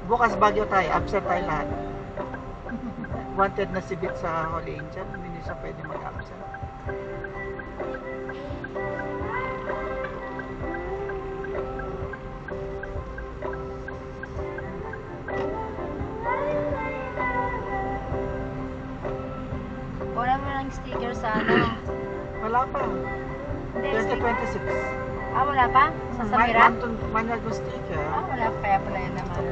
Bukas Baguio tayo, absent tayo lahat. Wanted na si Bit sa Holy Angel, hindi siya pwede mag-absent. Wala mo lang sticker sa ano. Wala pa. Hindi, 2026. Ah, wala pa? Sa Samira? Manyag ng sticker. Ah, wala pa. Kaya pala yun naman.